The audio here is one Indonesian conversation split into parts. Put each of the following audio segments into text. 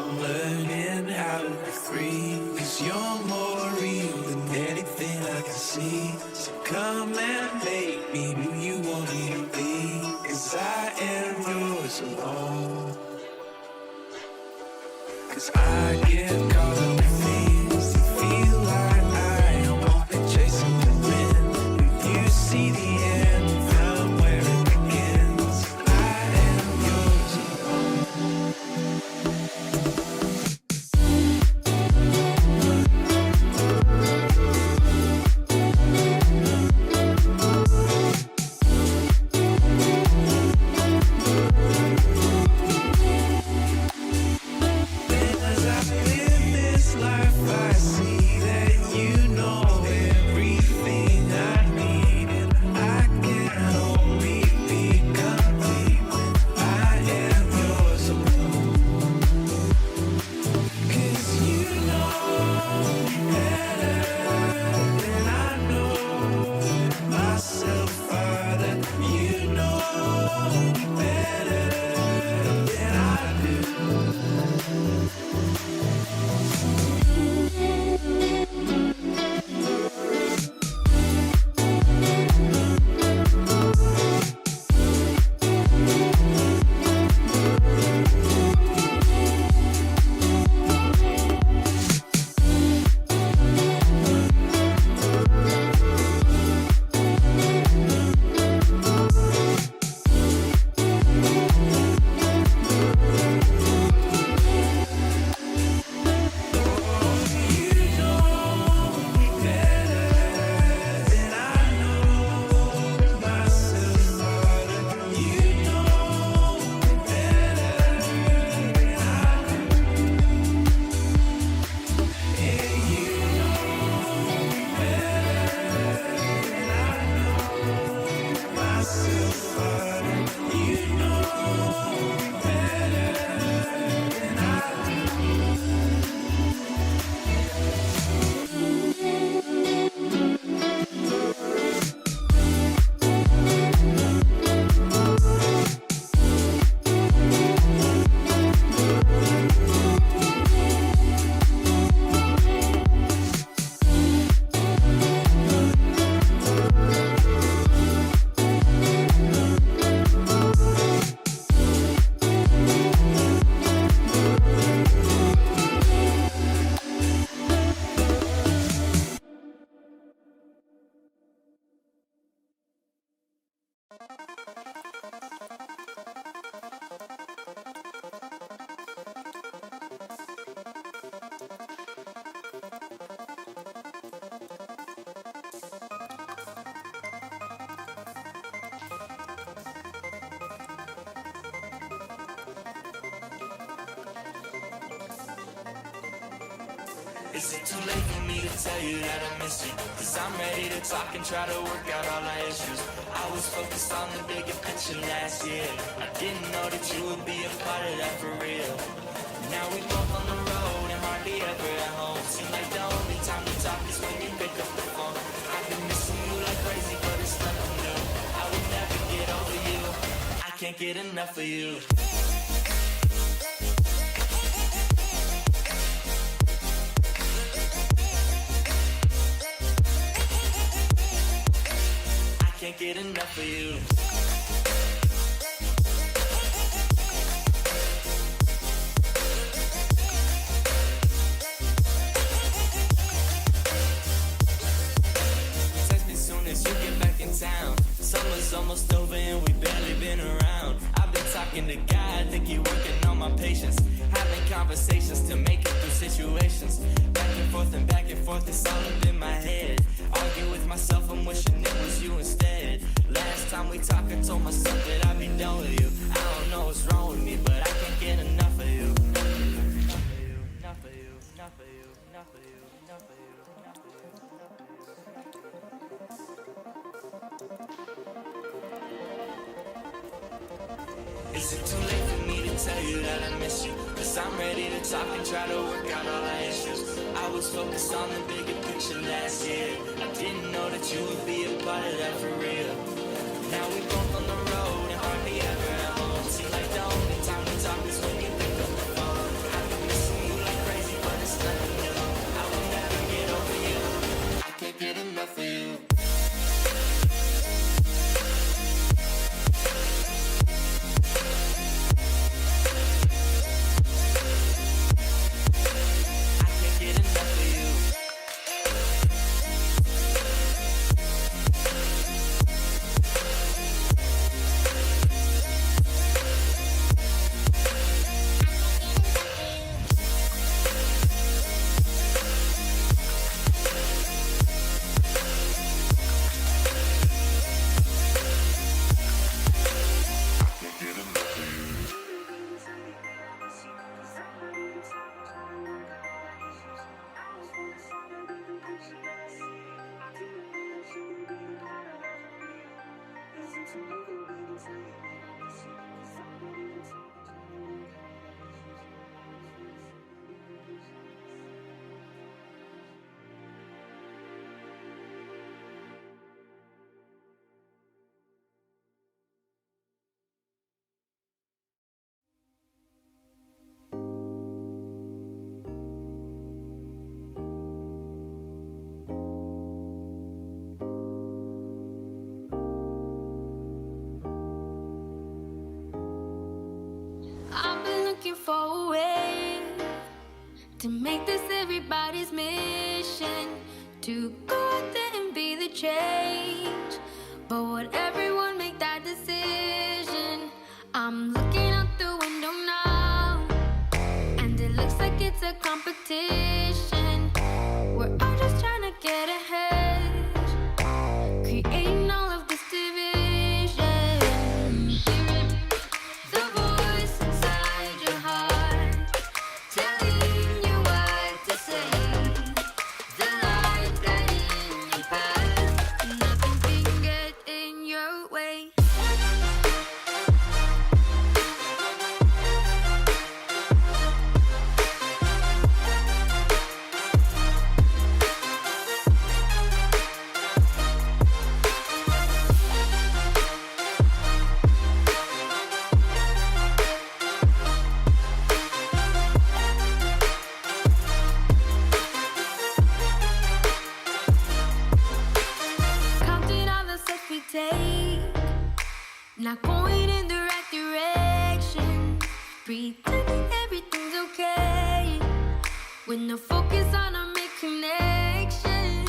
I'm learning how to be free, 'cause you're more real than anything I can see. So come and make me who you want me to be, 'cause I am yours alone. 'Cause I get caught up in things that feel like I am only chasing the wind. When you see the end from where it begins, I am yours alone. As I live this life, I see that you know everything I need, and I can only be complete when I am yours alone. 'Cause you know me better than I know myself, Father. You know me better than I do. Is it too late for me to tell you that I miss you? 'Cause I'm ready to talk and try to work out all our issues. I was focused on the bigger picture last year. I didn't know that you would be a part of that for real. Now we both on the road and hardly ever at home. Seems like the only time we talk is when you pick up the phone. I've been missing you like crazy, but it's nothing new. I would never get over you. I can't get enough of you. Can't get enough of you. Text me soon as you get back in town. Summer's almost over and we barely been around. I've been talking to God, I think he working on my patience. Having conversations to make it through situations. Back and forth, it's all up in my head. Argue with myself, I'm wishing it was you instead. Last time we talked, I told myself that I'd be done with you. I don't know what's wrong with me, but I can't get enough of you. Enough of you, enough of you, enough of you, enough of you, enough of you, enough of you. Is it too late for me to tell you that I miss you? 'Cause I'm ready to talk and try to work out all our issues. I was focused on the bigger picture last year. I didn't know that you would be a part of that for real. Now we both on the road and hardly ever at home. Seems like the only time we talk is when you pick up the phone. I've been looking for a way to make this everybody's mission, to go out there and be the change. But would everyone make that decision? I'm looking out the window now, and it looks like it's a competition. We're all just trying to get ahead, creating all of this division. The voice inside your heart, telling you what to say. The light guiding your path, nothing can get in your way. Counting all the steps we take, not going in the right direction, pretending everything's okay, with no focus on a make connection.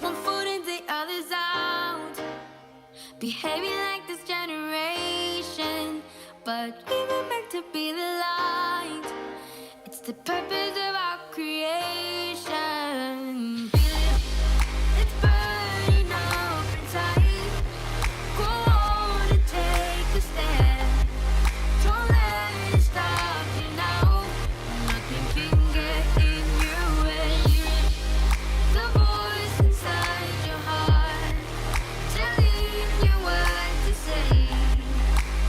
One foot in, the other's out, behaving like this generation, but we were meant to be the light. It's the purpose of our creation. Feel it, it's burning up inside. Go on and take a stand. Don't let it stop you now. Nothing can get in your way. The voice inside your heart, telling you what to say.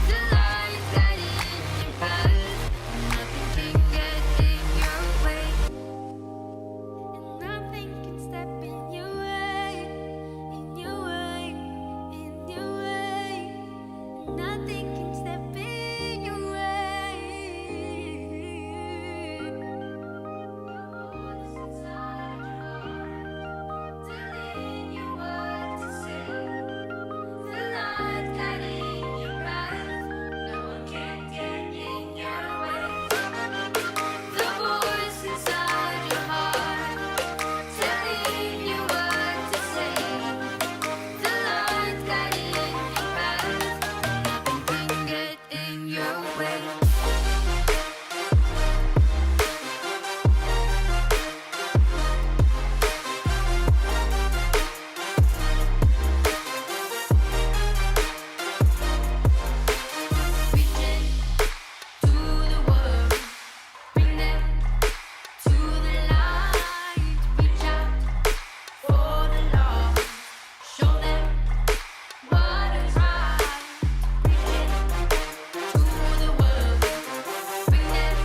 The light guiding your path, nothing can get in your way. And nothing can step in your way, in your way, in your way. Nothing can step in your way. Voice inside your heart, telling you what to say. The light guiding your path, no one can get in your way. The voice inside your heart, telling you what to say. The light guiding your path, nothing can get in your way. Reaching to the world, bring them to the light. Reach out for the lost, show them what is right. Reaching to the world, bring them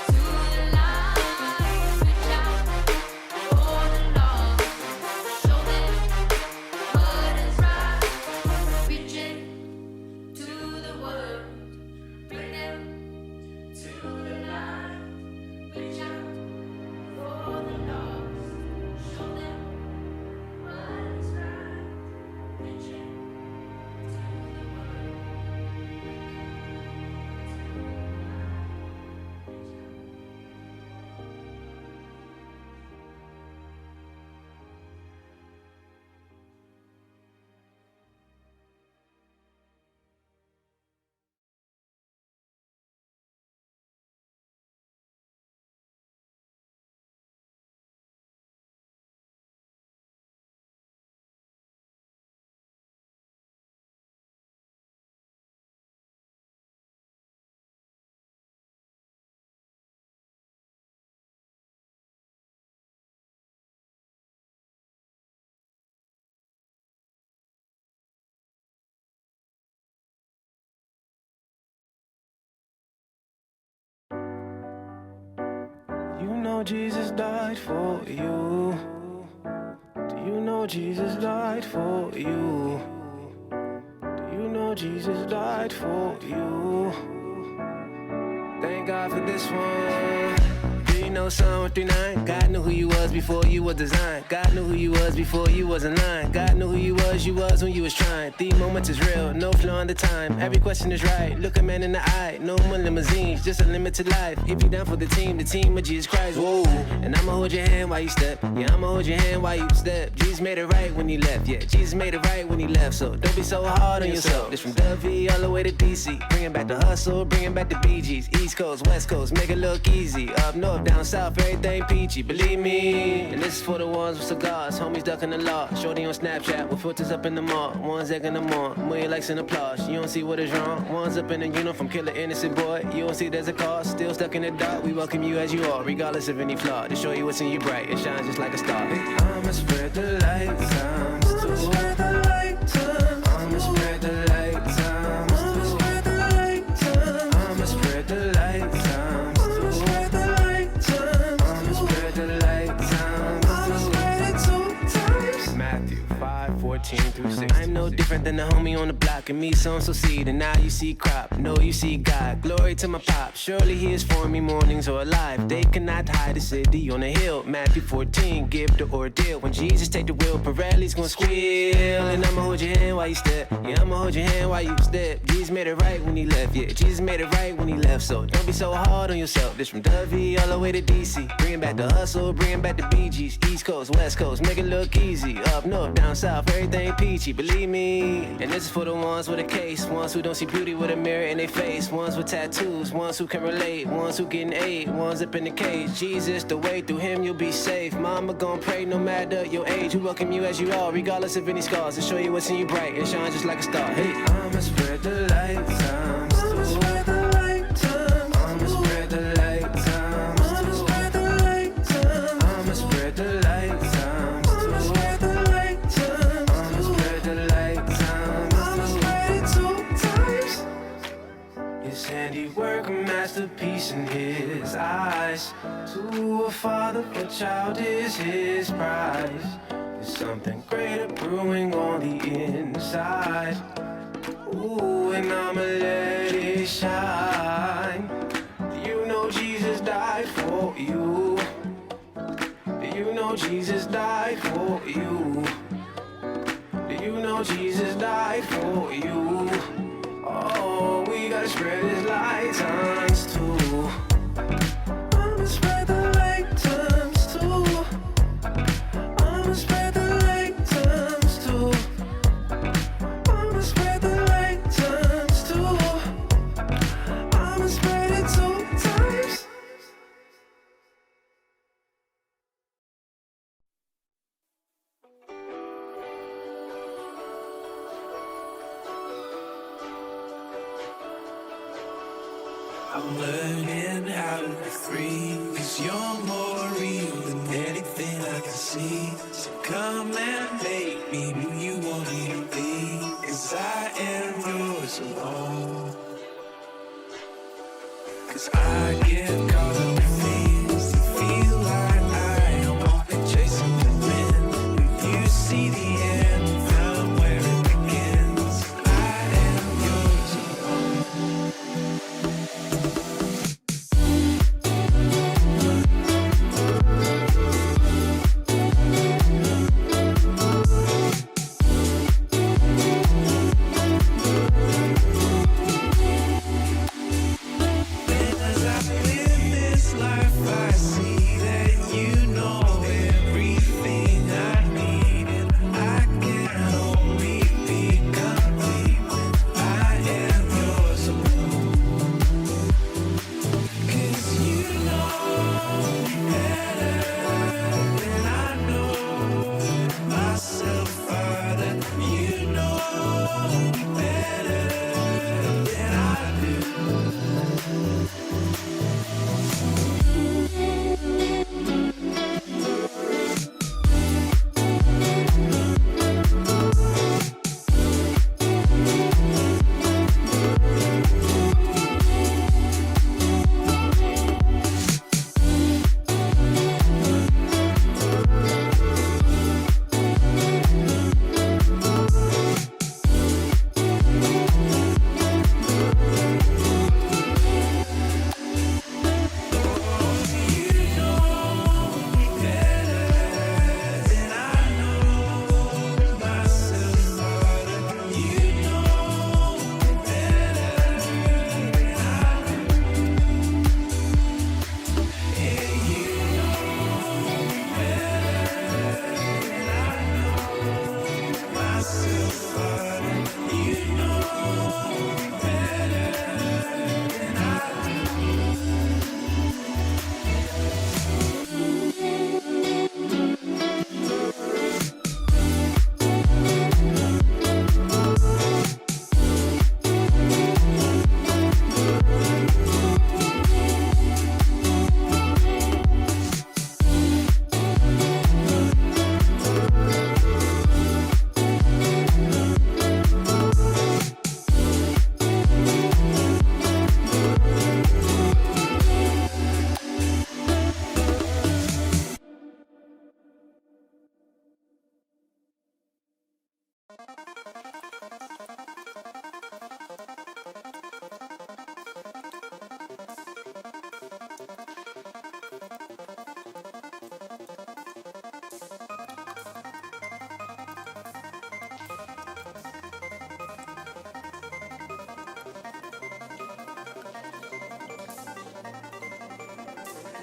to the light. Reach out for the lost, show them what is right. Reaching to the world, bring them to the light. Reach out for the lost, show them what is right. Reaching to the You know Jesus died for you. Do you know Jesus died for you? Do you know Jesus died for you? Thank God for this one. Do you ain't no Psalm 139. God knew who you was before you was designed. God knew who you was before you was in line. God knew who you was when you was trying. The moment is real, no flaw in the time. Every question is right, look a man in the eye. No more limousines, just a limited life. If you down for the team of Jesus Christ, whoa. And I'ma hold your hand while you step. Yeah, I'ma hold your hand while you step. Jesus made it right when he left, yeah. Jesus made it right when he left, so don't be so hard on yourself. It's from Dovey all the way to DC. Bringing back the hustle, bringing back the BGs. East Coast, West Coast, make it look easy. Up north, down south, everything peachy, believe me. And this is for the ones with cigars, homies ducking the law. Shorty on Snapchat with filters up in the mall. Ones egging them on, million likes and applause. You don't see what is wrong. Ones up in the uniform, killer innocent boy. You don't see there's a cause, still stuck in the dark. We welcome you as you are, regardless of any flaw. To show you what's in you bright, it shines just like a star. I'ma spread the light times too. Spread the light times. I'ma spread the light times. I'ma spread the light times. I'ma spread the light times. I'ma spread the light times. I'ma spread the light times. I'ma spread it 2 times. Matthew 5:14-16. I'm no different than the homie on the block, and me sowing so seed, and now you see crop. No, you see God. Glory to my pop. Surely He is for me mornings or alive. They cannot hide the city on a hill. Matthew 14, give the ordeal. When Jesus take the wheel, Pirelli's gonna squeal, and I'ma hold your hand while you step. Yeah, I'ma hold your hand while you step. Jesus made it right when He left. Yeah, Jesus made it right when He left. So don't be so hard on yourself. This from Dovey all the way to DC. Bringing back the hustle, bringing back the BGs. East Coast, West Coast, make it look easy. Up north, down south, everything peachy, believe me. And this is for the ones with a case, ones who don't see beauty with a mirror in their face, ones with tattoos, ones who can relate, ones who getting aid, ones up in the cage. Jesus, the way through Him you'll be safe. Mama gon' pray no matter your age. We welcome you as you are, regardless of any scars, to show you what's in you bright and shine just like a star. Hey, I'ma spread the light times. I'ma spread the light times. I'ma spread the light times. I'ma spread the light times. I'ma spread the light times. I'ma spread the light times. I'ma spread the light times. I'ma spread it 2 times. His handiwork, a masterpiece in His eyes. To a father, a child is His prize. There's something greater brewing on the inside. Ooh, and I'ma let it shine. Do you know Jesus died for you? Do you know Jesus died for you? Do you know Jesus died for you? Oh, we gotta spread His light times too. I'ma spread the light times too. I'ma spread the light times too. I'ma spread the light times too. I'ma spread it 2 times. I'm learning how to be free, 'cause you're more real than anything I can see. So come and make me who you want me to be, 'cause I am yours alone. 'Cause I get caught up in things that feel like I am walking chasing the wind. When you see the end from where it begins, I am yours alone. As I live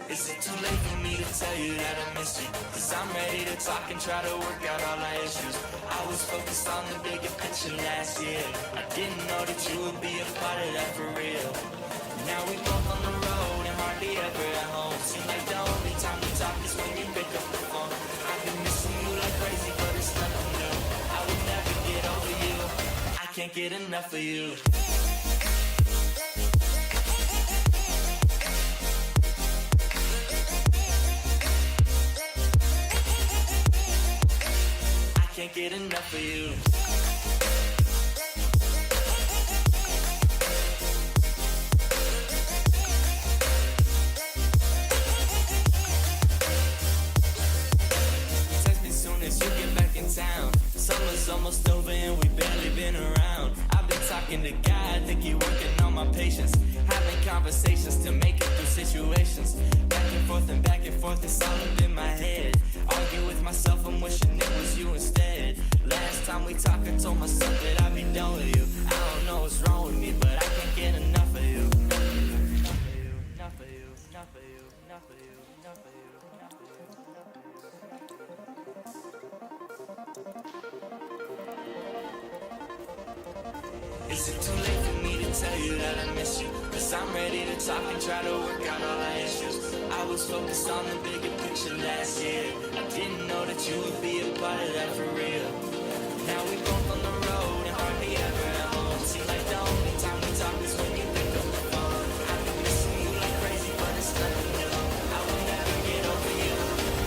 Is it too late for me to tell you that I miss you? Cause I'm ready to talk and try to work out all our issues. I was focused on the bigger picture last year. I didn't know that you would be a part of that for real. Now we both on the road and hardly ever at home. Seems like the only time we talk is when you pick up the phone. I've been missing you like crazy, but it's nothing new. I will never get over you. I can't get enough of you. Can't get enough of you. Text me soon as you get back in town. Summer's almost over and we barely been around. I've been talking to God, think he working on my patience. Having conversations to make it through situations. Back and forth, it's all up in my head. Argue with myself, I'm wishing it was you instead. Last time we talked, I told myself that I'd be done with you. I don't know what's wrong with me, but I can't get enough of you. Enough of you, enough of you, enough of you, enough of you, enough of you, enough of you. Is it too late for me to tell you that I miss you? Cause I'm ready to talk and try to work out all our issues. I was focused on the bigger picture last year. I didn't know that you would be a part of that for real. Now we both on the road and hardly ever at home. Seems like the only time we talk is when you pick up the phone. I've been missing you like crazy, but it's nothing new. I will never get over you.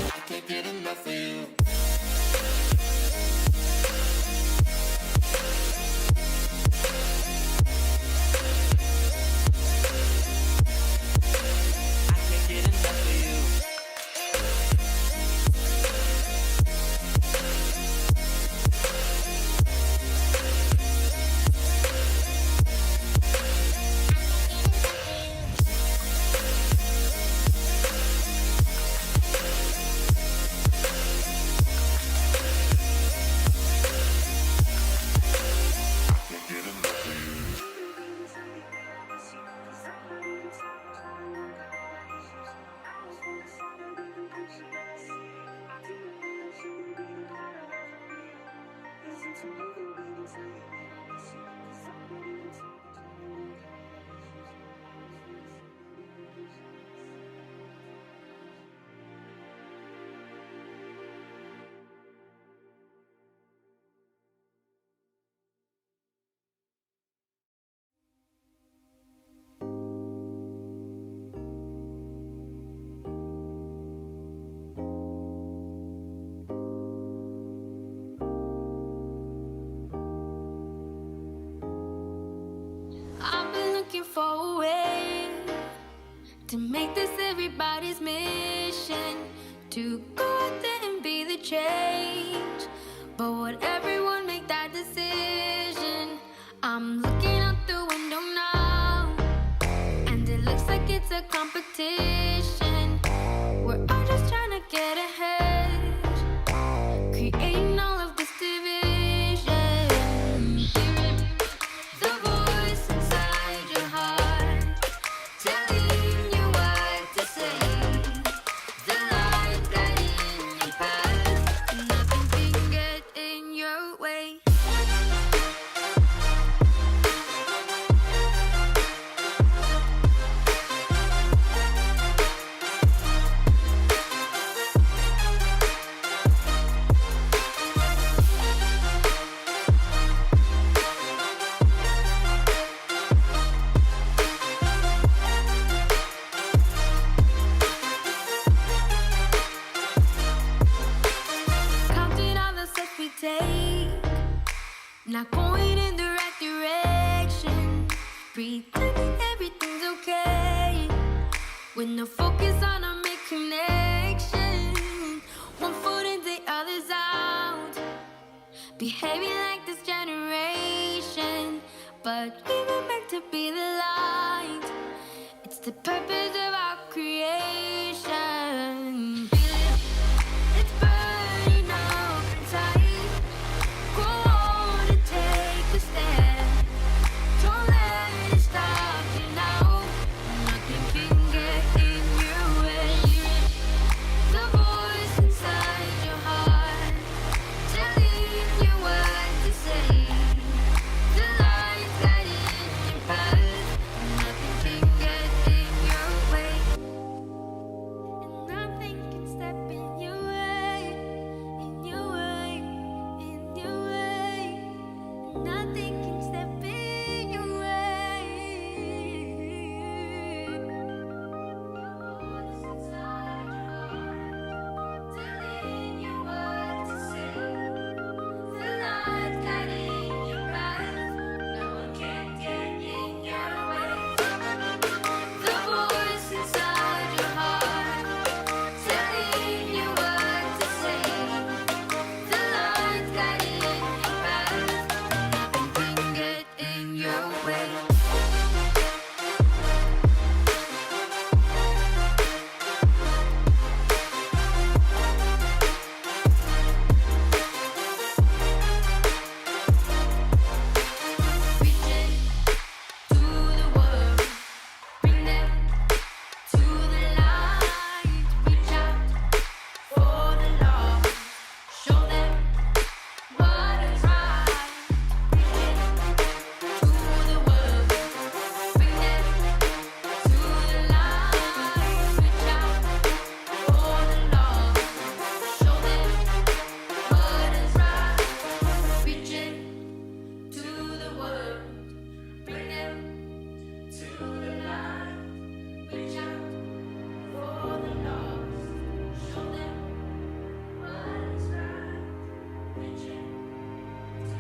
I can't get enough of you. Looking for a way to make this everybody's mission, to go out there and be the change. But would everyone make that decision? I'm looking out the window now, and it looks like it's a competition. We're all just trying to get ahead, creating all of this division. The voice inside your heart telling you what to say. The light that in your path, nothing can get in your way. Counting all the steps we take, not going in the right direction, pretending everything's okay, with no focus on our make connection. One foot in, the other's out, behaving like this generation. But we were meant to be the light. It's the purpose of our creation. Feel it, it's burning up inside. Go on and take a stand. Don't let it stop you now. Nothing can get in your way. The voice inside your heart, telling you what to say. The light guiding your path. Nothing can get in your way. And nothing can step in your way. In your way. In your way. Nothing can step in your way. Voice inside your heart, telling you what to say. The light guiding your path. No one can get in your way. The voice inside your heart, telling you what to say. The light guiding your path. Nothing can get in your way. Reaching to the world, bring them to the light. Reach out for the lost, show them what is right. Reaching to the world, bring them to the light. Reach out for the lost, show them what is right. Reaching to the world, bring them to the light. Reach out for the lost, show them what is right. Reaching to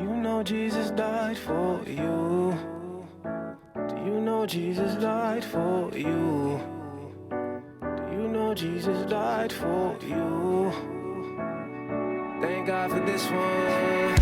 You know Jesus died for you. Do you know Jesus died for you? Do you know Jesus died for you? Thank God for this one.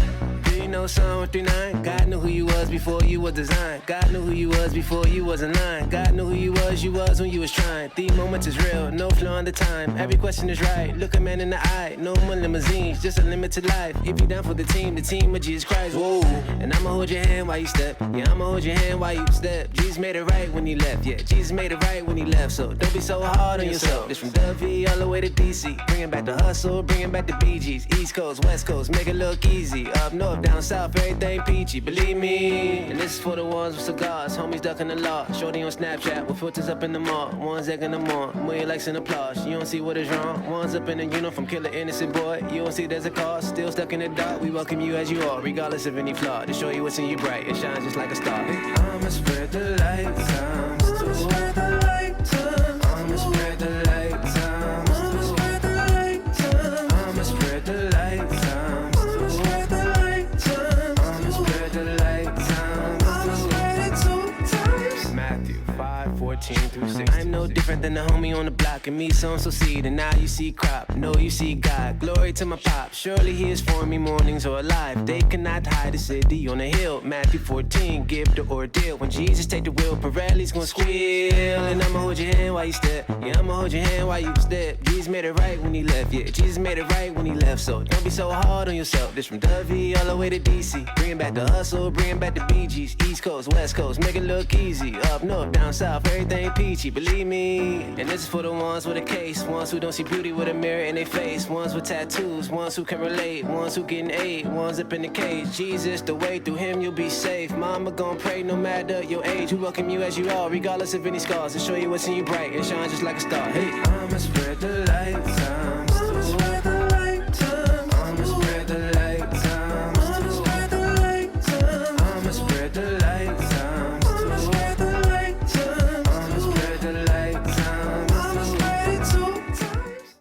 Do you know Psalm 139? God knew who you was before you was designed. God knew who you was before you was in line. God knew who you was when you was trying. The moment is real, no flaw in the time. Every question is right, look a man in the eye. No more limousines, just a limited life. If you down for the team of Jesus Christ, whoa. And I'ma hold your hand while you step. Yeah, I'ma hold your hand while you step. Jesus made it right when he left, yeah. Jesus made it right when he left, so don't be so hard on yourself. This from Dovey all the way to DC. Bringing back the hustle, bringing back the BGs. East Coast, West Coast, make it look easy. Up north, down south, everything peachy, believe me. And this is for the ones with cigars, homies ducking the law. Shorty on Snapchat with filters up in the mall. Ones egging them on, million likes and applause. You don't see what is wrong. Ones up in the uniform, kill an innocent boy. You don't see there's a cause, still stuck in the dark. We welcome you as you are, regardless of any flaw. To show you what's in you bright, it shines just like a star. I'ma spread the light times. I'ma spread the light times. I'ma spread the light times. I'ma spread the light times. I'ma spread the light times. I'ma spread the light times. I'ma spread the light times. I'ma spread it 2 times. Matthew 5:14-16. I'm no different than the homie on the block, and me sowing so seed, and now you see crop. No, you see God. Glory to my pop. Surely he is for me, mornings are alive. They cannot hide the city on a hill. Matthew 14, give the ordeal. When Jesus take the wheel, Pirelli's gonna squeal, and I'ma hold your hand while while you step. Yeah, I'ma hold your hand while you step. Jesus made it right when he left. Yeah, Jesus made it right when he left. So don't be so hard on yourself. This from Dovey all the way to DC. Bringing back the hustle, bringing back the BGs. East Coast, West Coast, make it look easy. Up north, down south, everything peachy. Believe me. And this is for the ones with a case. Ones who don't see beauty with a mirror in their face. Ones with tattoos. Ones who can relate. Ones who getting aid. Ones up in the cage. Jesus, the way through him you'll be safe. Mama gon' pray no matter your age. Who welcome you as you are, regardless of any scars. And show you what's in you bright and shine just like a star. Hey, I'ma spread the light times. I'ma spread the light times. I'ma spread the light times. I'ma spread the light times. I'ma spread the light times. I'ma spread the light times. I'ma spread the light times. I'ma spread it 2 times.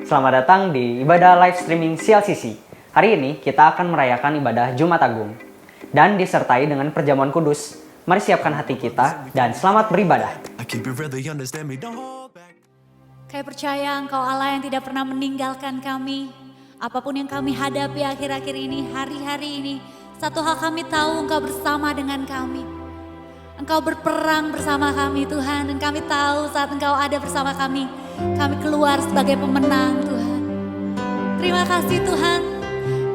Selamat datang di ibadah live streaming CLCC. Hari ini kita akan merayakan ibadah Jumat Agung dan disertai dengan perjamuan kudus. Mari siapkan hati kita dan selamat beribadah. Kami percaya Engkau Allah yang tidak pernah meninggalkan kami. Apapun yang kami hadapi akhir-akhir ini, hari-hari ini, satu hal kami tahu, Engkau bersama dengan kami. Engkau berperang bersama kami Tuhan, dan kami tahu saat Engkau ada bersama kami keluar sebagai pemenang Tuhan. Terima kasih Tuhan,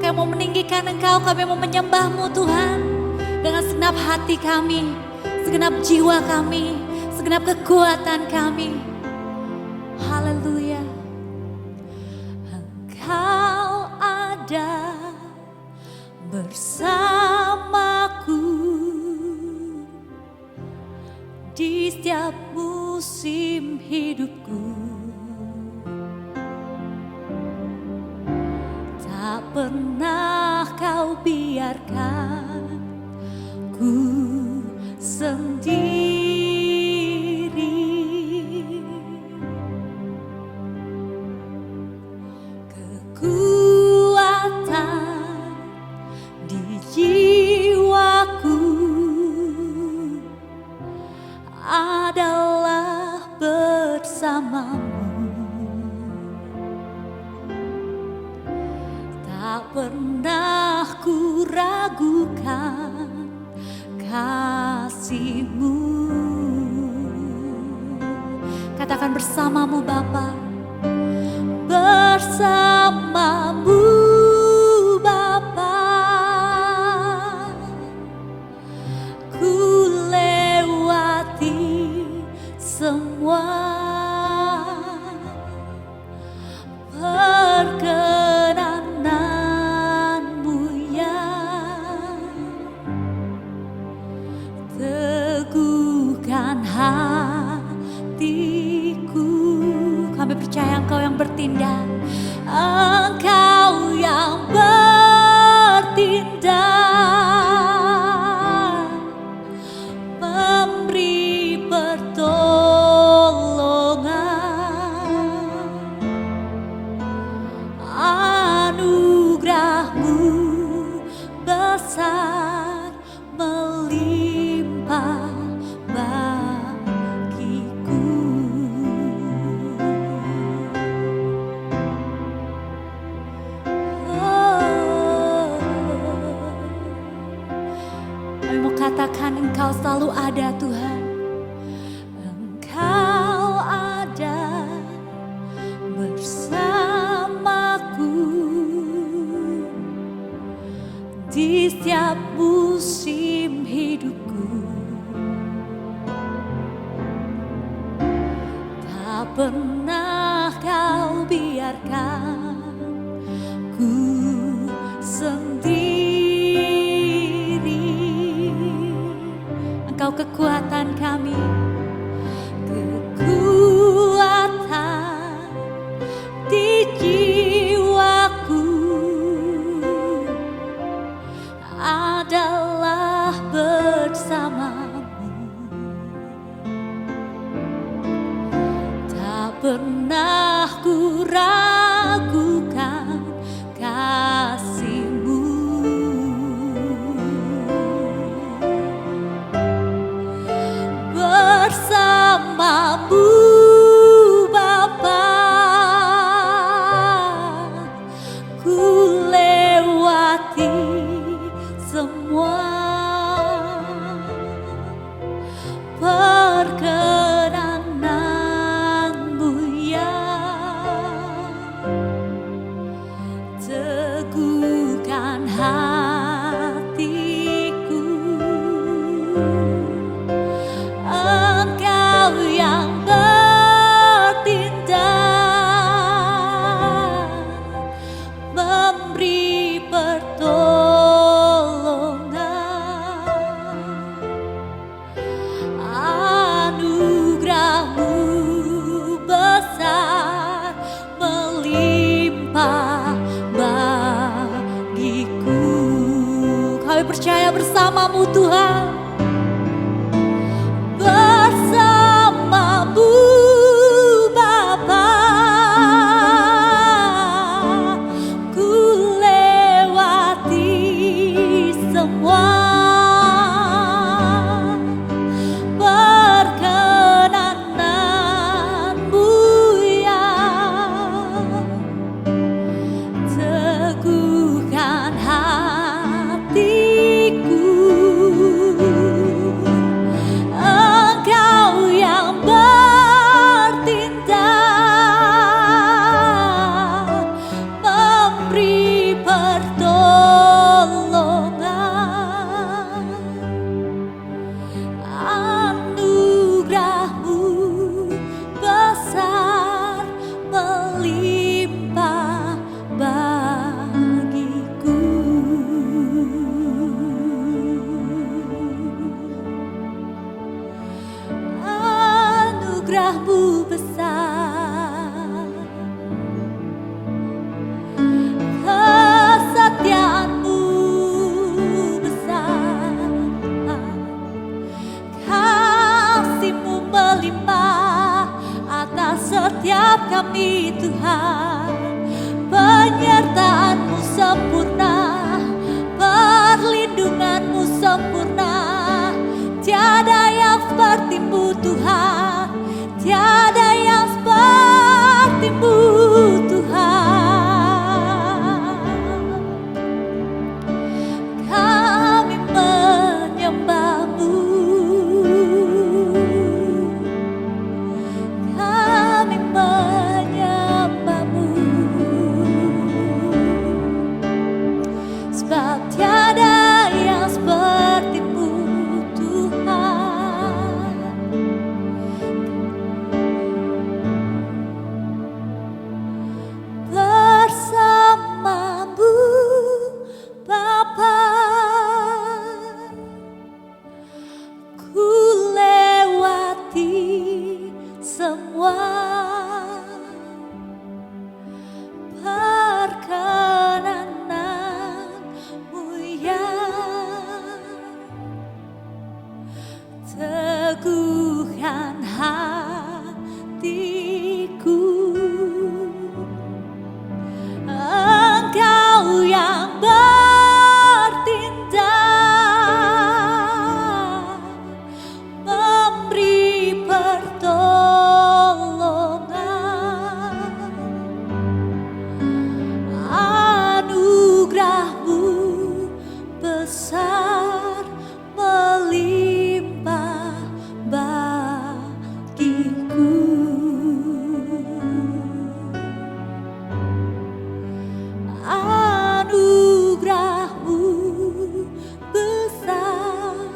kami mau meninggikan Engkau, kami mau menyembah-Mu Tuhan. Dengan segenap hati kami, segenap jiwa kami, segenap kekuatan kami. Haleluya. Engkau ada bersamaku di setiap musim hidupku. Tak pernah Kau biarkan ku sendiri. Kekuatan di jiwaku adalah bersamamu. Tak pernah ku ragukan kasih-Mu. Katakan bersamamu Bapa, bersamamu Bapa, ku lewati semua perkenanan-Mu yang teguhkan hatiku. Kami percaya Engkau yang bertindak, Engkau yang bertindak, memberi pertolongan. Anugerah-Mu besar melimpah bagiku. Kami mau katakan Engkau selalu ada Tuhan. Engkau ada bersamaku di setiap musim hidupku. Tak pernah Kau biarkan ku sendiri. Engkau kekuatan kami, kekuatan di jiwaku adalah bersamamu. Tak pernah ku ragukan kasih-Mu. Bersamamu Bapa, ku lewati semua perkenanan anugerah-Mu besar, kesetiaan-Mu besar, kasih-Mu melimpah atas setiap kami Tuhan. Penyertaan-Mu sempurna, perlindungan-Mu sempurna. Tiada yang seperti-Mu Tuhan, tiada yang seperti-Mu Tuhan. Kami menyembah-Mu, kami menyembah-Mu, sebab tiada yang seperti-Mu Tuhan. Bersama-Mu Bapa, ku lewati semua perkenanan-Mu yang teguhkan hatiku. Engkau yang bertindak, memberi pertolongan. Anugerah-Mu besar melimpah bagiku. Anugerah-Mu besar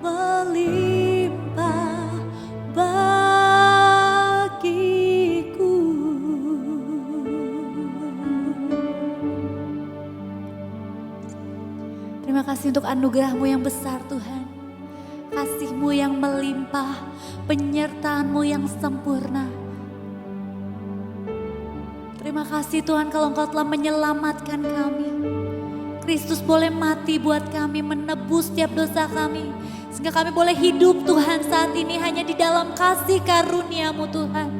melimpah bagiku. Terima kasih untuk anugerah-Mu yang besar Tuhan. Kasih-Mu yang melimpah, penyertaan-Mu yang sempurna. Terima kasih Tuhan kalau Engkau telah menyelamatkan kami. Kristus boleh mati buat kami, menebus setiap dosa kami. Sehingga kami boleh hidup Tuhan saat ini hanya di dalam kasih karunia-Mu Tuhan.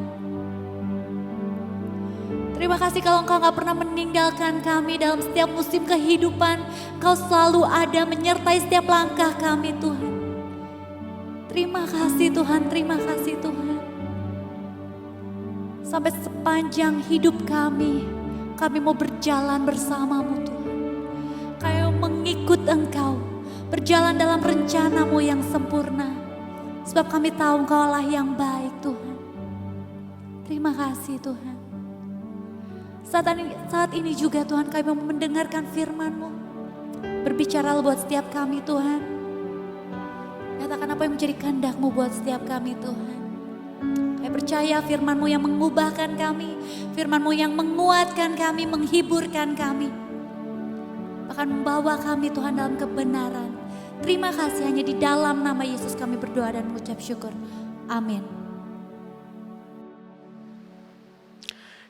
Terima kasih kalau Engkau gak pernah meninggalkan kami dalam setiap musim kehidupan. Engkau selalu ada menyertai setiap langkah kami Tuhan. Terima kasih Tuhan, terima kasih Tuhan. Sampai sepanjang hidup kami mau berjalan bersama-Mu Tuhan. Kami mengikut Engkau, berjalan dalam rencana-Mu yang sempurna. Sebab kami tahu Engkau Allah yang baik Tuhan. Terima kasih Tuhan. Saat ini juga Tuhan kami mau mendengarkan firman-Mu. Berbicaralah buat setiap kami Tuhan. Katakan apa yang menjadi kehendak-Mu buat setiap kami Tuhan. Kami percaya firman-Mu yang mengubahkan kami, firman-Mu yang menguatkan kami, menghiburkan kami. Bahkan membawa kami Tuhan dalam kebenaran. Terima kasih, hanya di dalam nama Yesus kami berdoa dan mengucap syukur. Amin.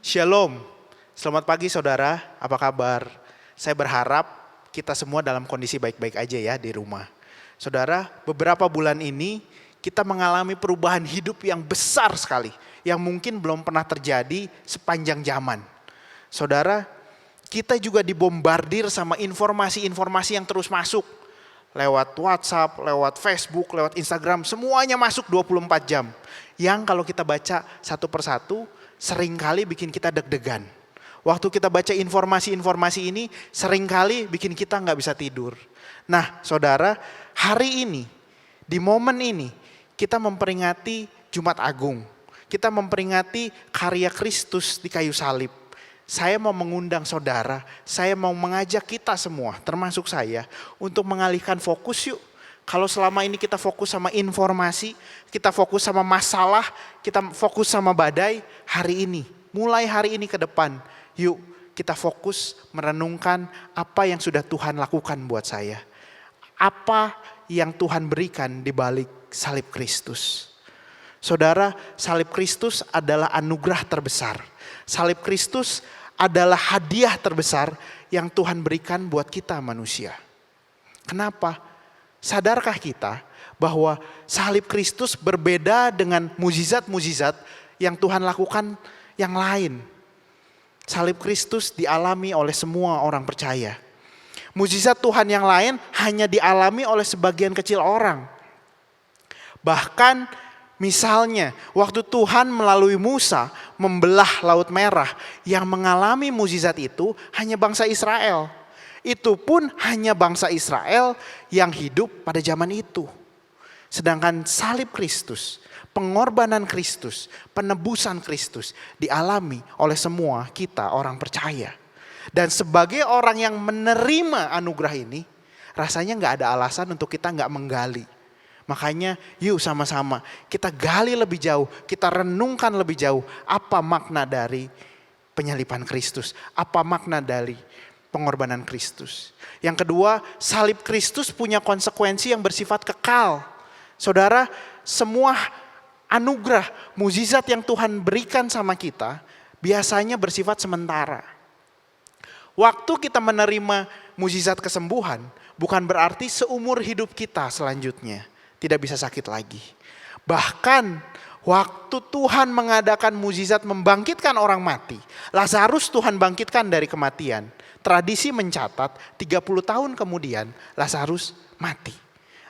Shalom, selamat pagi saudara, apa kabar? Saya berharap kita semua dalam kondisi baik-baik aja ya di rumah. Saudara, beberapa bulan ini kita mengalami perubahan hidup yang besar sekali, yang mungkin belum pernah terjadi sepanjang zaman. Saudara, kita juga dibombardir sama informasi-informasi yang terus masuk. Lewat WhatsApp, lewat Facebook, lewat Instagram, semuanya masuk 24 jam. Yang kalau kita baca satu persatu, seringkali bikin kita deg-degan. Waktu kita baca informasi-informasi ini, seringkali bikin kita nggak bisa tidur. Nah saudara, hari ini, di momen ini, kita memperingati Jumat Agung. Kita memperingati karya Kristus di kayu salib. Saya mau mengundang saudara, saya mau mengajak kita semua, termasuk saya, untuk mengalihkan fokus yuk. Kalau selama ini kita fokus sama informasi, kita fokus sama masalah, kita fokus sama badai, hari ini, mulai hari ini ke depan, yuk kita fokus merenungkan apa yang sudah Tuhan lakukan buat saya. Apa yang Tuhan berikan di balik salib Kristus. Saudara, salib Kristus adalah anugerah terbesar. Salib Kristus adalah hadiah terbesar yang Tuhan berikan buat kita manusia. Kenapa? Sadarkah kita bahwa salib Kristus berbeda dengan mujizat-mujizat yang Tuhan lakukan yang lain? Salib Kristus dialami oleh semua orang percaya. Mujizat Tuhan yang lain hanya dialami oleh sebagian kecil orang. Bahkan misalnya waktu Tuhan melalui Musa membelah Laut Merah, yang mengalami mujizat itu hanya bangsa Israel. Itu pun hanya bangsa Israel yang hidup pada zaman itu. Sedangkan salib Kristus, pengorbanan Kristus, penebusan Kristus dialami oleh semua kita orang percaya. Dan sebagai orang yang menerima anugerah ini, rasanya gak ada alasan untuk kita gak menggali. Makanya yuk sama-sama kita gali lebih jauh, kita renungkan lebih jauh apa makna dari penyaliban Kristus, apa makna dari pengorbanan Kristus. Yang kedua, salib Kristus punya konsekuensi yang bersifat kekal. Saudara, semua anugerah, mujizat yang Tuhan berikan sama kita biasanya bersifat sementara. Waktu kita menerima mujizat kesembuhan bukan berarti seumur hidup kita selanjutnya tidak bisa sakit lagi. Bahkan waktu Tuhan mengadakan mujizat membangkitkan orang mati, Lazarus Tuhan bangkitkan dari kematian. Tradisi mencatat 30 tahun kemudian Lazarus mati.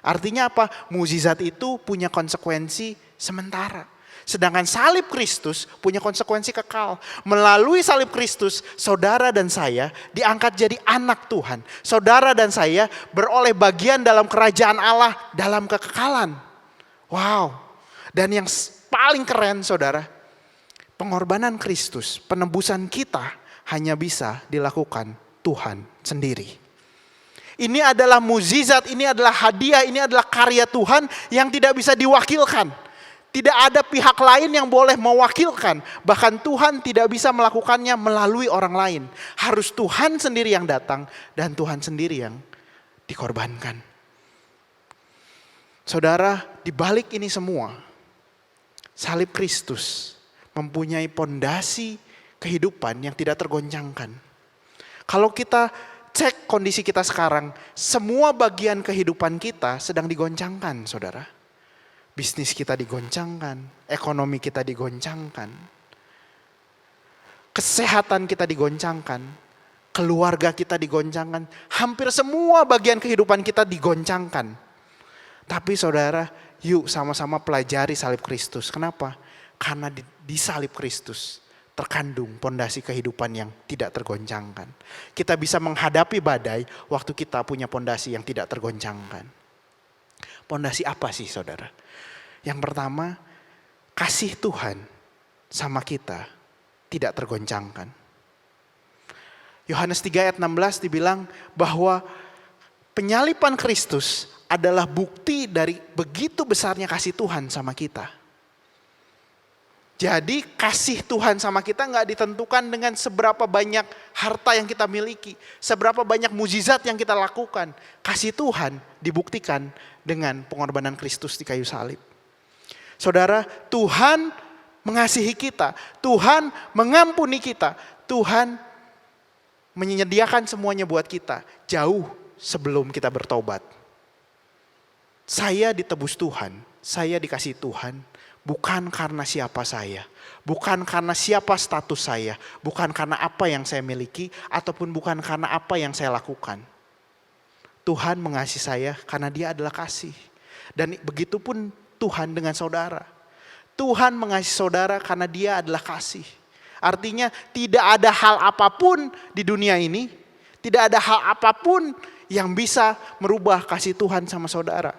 Artinya apa? Mujizat itu punya konsekuensi sementara. Sedangkan salib Kristus punya konsekuensi kekal. Melalui salib Kristus, saudara dan saya diangkat jadi anak Tuhan. Saudara dan saya beroleh bagian dalam kerajaan Allah dalam kekekalan. Wow. Dan yang paling keren saudara, pengorbanan Kristus, penebusan kita hanya bisa dilakukan Tuhan sendiri. Ini adalah mujizat, ini adalah hadiah, ini adalah karya Tuhan yang tidak bisa diwakilkan. Tidak ada pihak lain yang boleh mewakilkan. Bahkan Tuhan tidak bisa melakukannya melalui orang lain. Harus Tuhan sendiri yang datang dan Tuhan sendiri yang dikorbankan. Saudara, di balik ini semua, salib Kristus mempunyai pondasi kehidupan yang tidak tergoncangkan. Kalau kita cek kondisi kita sekarang, semua bagian kehidupan kita sedang digoncangkan, saudara. Bisnis kita digoncangkan, ekonomi kita digoncangkan, kesehatan kita digoncangkan, keluarga kita digoncangkan, hampir semua bagian kehidupan kita digoncangkan. Tapi saudara, yuk sama-sama pelajari salib Kristus. Kenapa? Karena di salib Kristus terkandung pondasi kehidupan yang tidak tergoncangkan. Kita bisa menghadapi badai waktu kita punya pondasi yang tidak tergoncangkan. Pondasi apa sih saudara? Yang pertama, kasih Tuhan sama kita tidak tergoncangkan. Yohanes 3 ayat 16 dibilang bahwa penyaliban Kristus adalah bukti dari begitu besarnya kasih Tuhan sama kita. Jadi kasih Tuhan sama kita gak ditentukan dengan seberapa banyak harta yang kita miliki. Seberapa banyak mujizat yang kita lakukan. Kasih Tuhan dibuktikan dengan pengorbanan Kristus di kayu salib. Saudara, Tuhan mengasihi kita. Tuhan mengampuni kita. Tuhan menyediakan semuanya buat kita. Jauh sebelum kita bertobat. Saya ditebus Tuhan. Saya dikasih Tuhan. Bukan karena siapa saya, bukan karena siapa status saya, bukan karena apa yang saya miliki, ataupun bukan karena apa yang saya lakukan. Tuhan mengasihi saya karena Dia adalah kasih. Dan begitu pun Tuhan dengan saudara. Tuhan mengasihi saudara karena Dia adalah kasih. Artinya tidak ada hal apapun di dunia ini, tidak ada hal apapun yang bisa merubah kasih Tuhan sama saudara.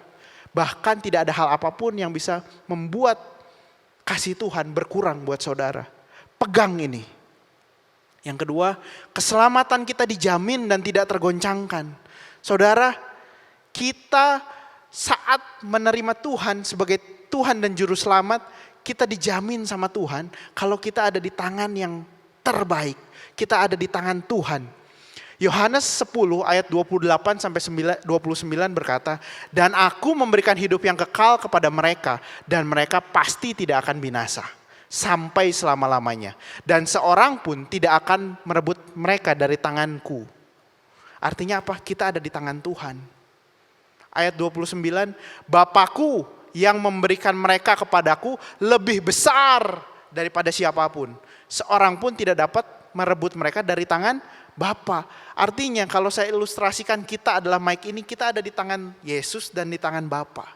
Bahkan tidak ada hal apapun yang bisa membuat kasih Tuhan berkurang buat saudara. Pegang ini. Yang kedua, keselamatan kita dijamin dan tidak tergoncangkan. Saudara, kita saat menerima Tuhan sebagai Tuhan dan Juru Selamat, kita dijamin sama Tuhan kalau kita ada di tangan yang terbaik. Kita ada di tangan Tuhan. Yohanes 10 ayat 28 sampai 29 berkata, "Dan aku memberikan hidup yang kekal kepada mereka dan mereka pasti tidak akan binasa sampai selama-lamanya. Dan seorang pun tidak akan merebut mereka dari tanganku." Artinya apa? Kita ada di tangan Tuhan. Ayat 29, "Bapakku yang memberikan mereka kepadaku lebih besar daripada siapapun. Seorang pun tidak dapat merebut mereka dari tangan Bapa." Artinya kalau saya ilustrasikan, kita adalah Mike ini, kita ada di tangan Yesus dan di tangan Bapa.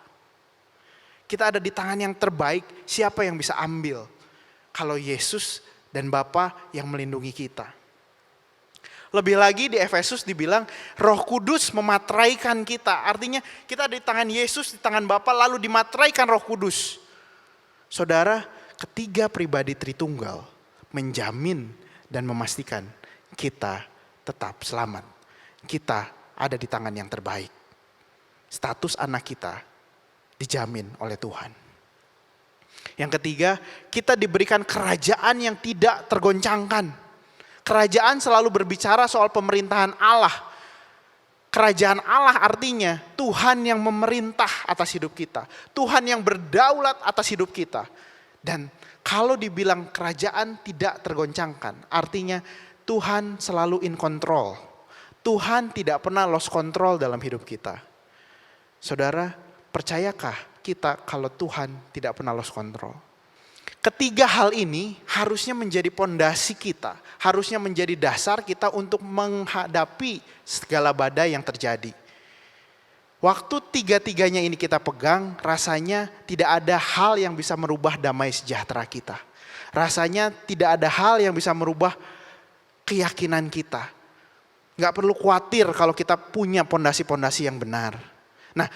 Kita ada di tangan yang terbaik, siapa yang bisa ambil? Kalau Yesus dan Bapa yang melindungi kita. Lebih lagi di Efesus dibilang Roh Kudus memateraikan kita. Artinya kita ada di tangan Yesus, di tangan Bapa, lalu dimateraikan Roh Kudus. Saudara, ketiga pribadi Tritunggal menjamin dan memastikan kita tetap selamat. Kita ada di tangan yang terbaik. Status anak kita dijamin oleh Tuhan. Yang ketiga, kita diberikan kerajaan yang tidak tergoncangkan. Kerajaan selalu berbicara soal pemerintahan Allah. Kerajaan Allah artinya Tuhan yang memerintah atas hidup kita. Tuhan yang berdaulat atas hidup kita. Dan kalau dibilang kerajaan tidak tergoncangkan, artinya Tuhan selalu in control. Tuhan tidak pernah lost control dalam hidup kita. Saudara, percayakah kita kalau Tuhan tidak pernah lost control? Ketiga hal ini harusnya menjadi pondasi kita, harusnya menjadi dasar kita untuk menghadapi segala badai yang terjadi. Waktu tiga-tiganya ini kita pegang, rasanya tidak ada hal yang bisa merubah damai sejahtera kita. Rasanya tidak ada hal yang bisa merubah keyakinan kita. Gak perlu khawatir kalau kita punya pondasi-pondasi yang benar. Nah,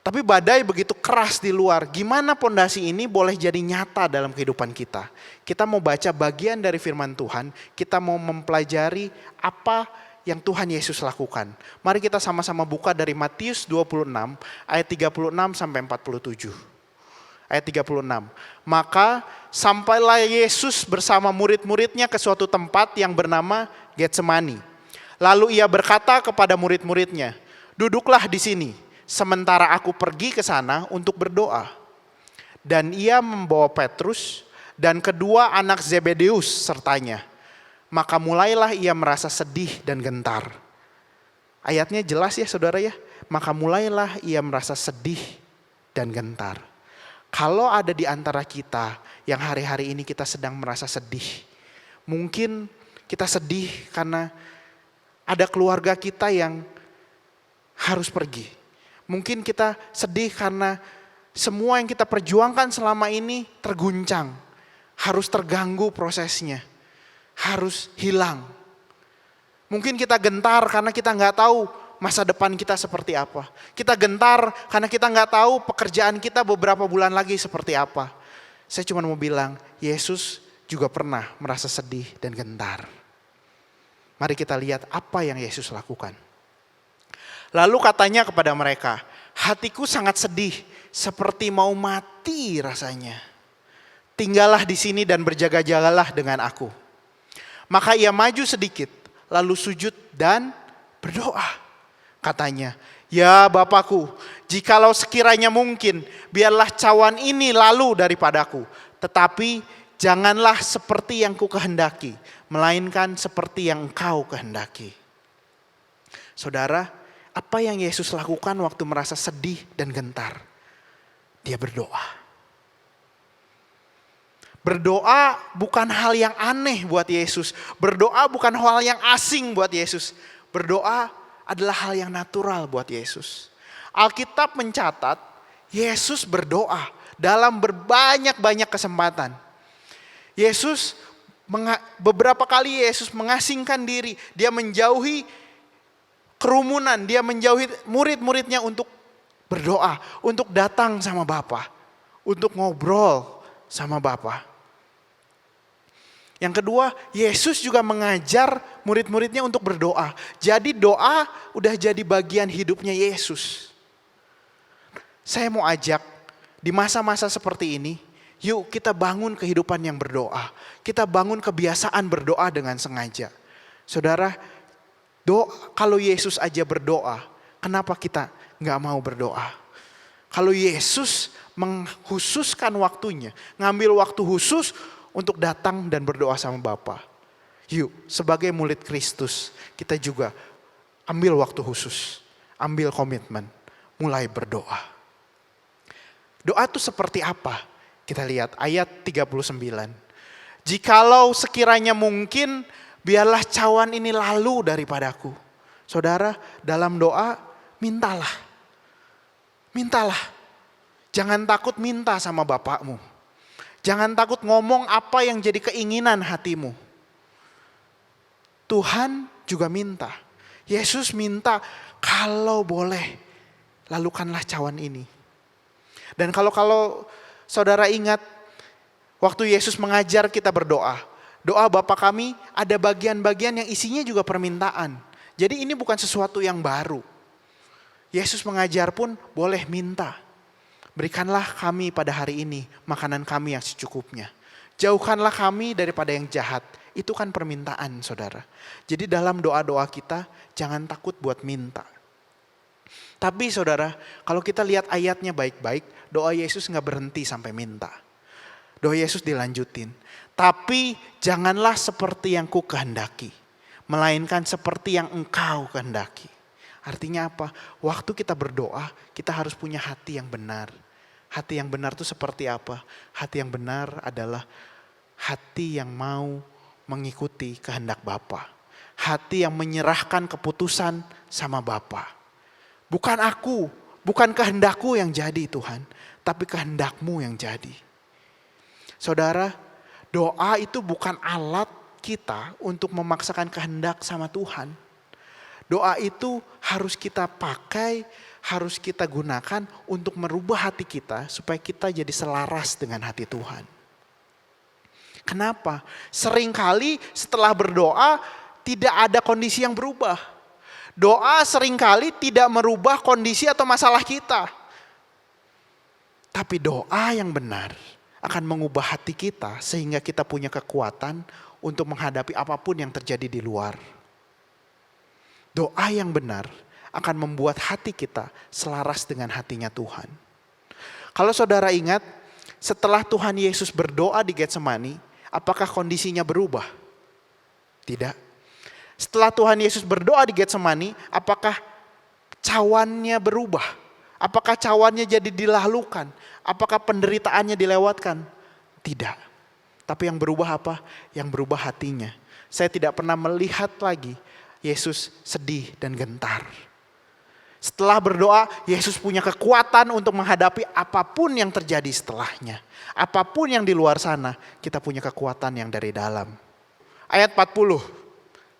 tapi badai begitu keras di luar, gimana pondasi ini boleh jadi nyata dalam kehidupan kita? Kita mau baca bagian dari firman Tuhan, kita mau mempelajari apa yang Tuhan Yesus lakukan. Mari kita sama-sama buka dari Matius 26 ayat 36 sampai 47. Ayat 36. "Maka sampailah Yesus bersama murid-muridnya ke suatu tempat yang bernama Getsemani. Lalu ia berkata kepada murid-muridnya, 'Duduklah di sini, sementara aku pergi ke sana untuk berdoa.' Dan ia membawa Petrus dan kedua anak Zebedeus sertanya. Maka mulailah ia merasa sedih dan gentar." Ayatnya jelas ya saudara ya. Maka mulailah ia merasa sedih dan gentar. Kalau ada di antara kita yang hari-hari ini kita sedang merasa sedih. Mungkin kita sedih karena ada keluarga kita yang harus pergi. Mungkin kita sedih karena semua yang kita perjuangkan selama ini terguncang. Harus terganggu prosesnya. Harus hilang. Mungkin kita gentar karena kita nggak tahu masa depan kita seperti apa. Kita gentar karena kita nggak tahu pekerjaan kita beberapa bulan lagi seperti apa. Saya cuma mau bilang, Yesus juga pernah merasa sedih dan gentar. Mari kita lihat apa yang Yesus lakukan. Lalu katanya kepada mereka, "Hatiku sangat sedih, seperti mau mati rasanya. Tinggallah di sini dan berjaga-jagalah dengan aku." Maka ia maju sedikit, lalu sujud dan berdoa. Katanya, "Ya Bapakku, jikalau sekiranya mungkin, biarlah cawan ini lalu daripadaku. Tetapi janganlah seperti yang ku kehendaki, melainkan seperti yang Engkau kehendaki." Saudara, apa yang Yesus lakukan waktu merasa sedih dan gentar? Dia berdoa. Berdoa bukan hal yang aneh buat Yesus. Berdoa bukan hal yang asing buat Yesus. Berdoa adalah hal yang natural buat Yesus. Alkitab mencatat Yesus berdoa dalam berbanyak-banyak kesempatan. Beberapa kali Yesus mengasingkan diri. Dia menjauhi kerumunan. Dia menjauhi murid-muridnya untuk berdoa. Untuk datang sama Bapa. Untuk ngobrol sama Bapa. Yang kedua, Yesus juga mengajar murid-muridnya untuk berdoa. Jadi doa udah jadi bagian hidupnya Yesus. Saya mau ajak di masa-masa seperti ini, yuk kita bangun kehidupan yang berdoa. Kita bangun kebiasaan berdoa dengan sengaja. Saudara, Kalau Yesus aja berdoa, kenapa kita nggak mau berdoa? Kalau Yesus mengkhususkan waktunya, ngambil waktu khusus untuk datang dan berdoa sama Bapa. Yuk, sebagai murid Kristus, kita juga ambil waktu khusus, ambil komitmen, mulai berdoa. Doa itu seperti apa? Kita lihat ayat 39. Jikalau sekiranya mungkin, biarlah cawan ini lalu daripadaku. Saudara, dalam doa mintalah. Mintalah. Jangan takut minta sama Bapakmu. Jangan takut ngomong apa yang jadi keinginan hatimu. Tuhan juga minta. Yesus minta, kalau boleh, lalukanlah cawan ini. Dan kalau saudara ingat, waktu Yesus mengajar kita berdoa, doa Bapa kami ada bagian-bagian yang isinya juga permintaan. Jadi ini bukan sesuatu yang baru. Yesus mengajar pun boleh minta. Berikanlah kami pada hari ini makanan kami yang secukupnya. Jauhkanlah kami daripada yang jahat. Itu kan permintaan, saudara. Jadi dalam doa-doa kita jangan takut buat minta. Tapi saudara, kalau kita lihat ayatnya baik-baik, doa Yesus gak berhenti sampai minta. Doa Yesus dilanjutin. Tapi janganlah seperti yang ku kehendaki, melainkan seperti yang engkau kehendaki. Artinya apa? Waktu kita berdoa, kita harus punya hati yang benar. Hati yang benar itu seperti apa? Hati yang benar adalah hati yang mau mengikuti kehendak Bapa. Hati yang menyerahkan keputusan sama Bapa. Bukan aku, bukan kehendakku yang jadi Tuhan, tapi kehendak-Mu yang jadi. Saudara, doa itu bukan alat kita untuk memaksakan kehendak sama Tuhan. Doa itu harus kita pakai, harus kita gunakan untuk merubah hati kita supaya kita jadi selaras dengan hati Tuhan. Kenapa? Seringkali setelah berdoa tidak ada kondisi yang berubah. Doa seringkali tidak merubah kondisi atau masalah kita. Tapi doa yang benar akan mengubah hati kita sehingga kita punya kekuatan untuk menghadapi apapun yang terjadi di luar. Doa yang benar akan membuat hati kita selaras dengan hatinya Tuhan. Kalau saudara ingat, setelah Tuhan Yesus berdoa di Getsemani, apakah kondisinya berubah? Tidak. Setelah Tuhan Yesus berdoa di Getsemani, apakah cawannya berubah? Apakah cawannya jadi dilalukan? Apakah penderitaannya dilewatkan? Tidak. Tapi yang berubah apa? Yang berubah hatinya. Saya tidak pernah melihat lagi Yesus sedih dan gentar. Setelah berdoa, Yesus punya kekuatan untuk menghadapi apapun yang terjadi setelahnya. Apapun yang di luar sana, kita punya kekuatan yang dari dalam. Ayat 40.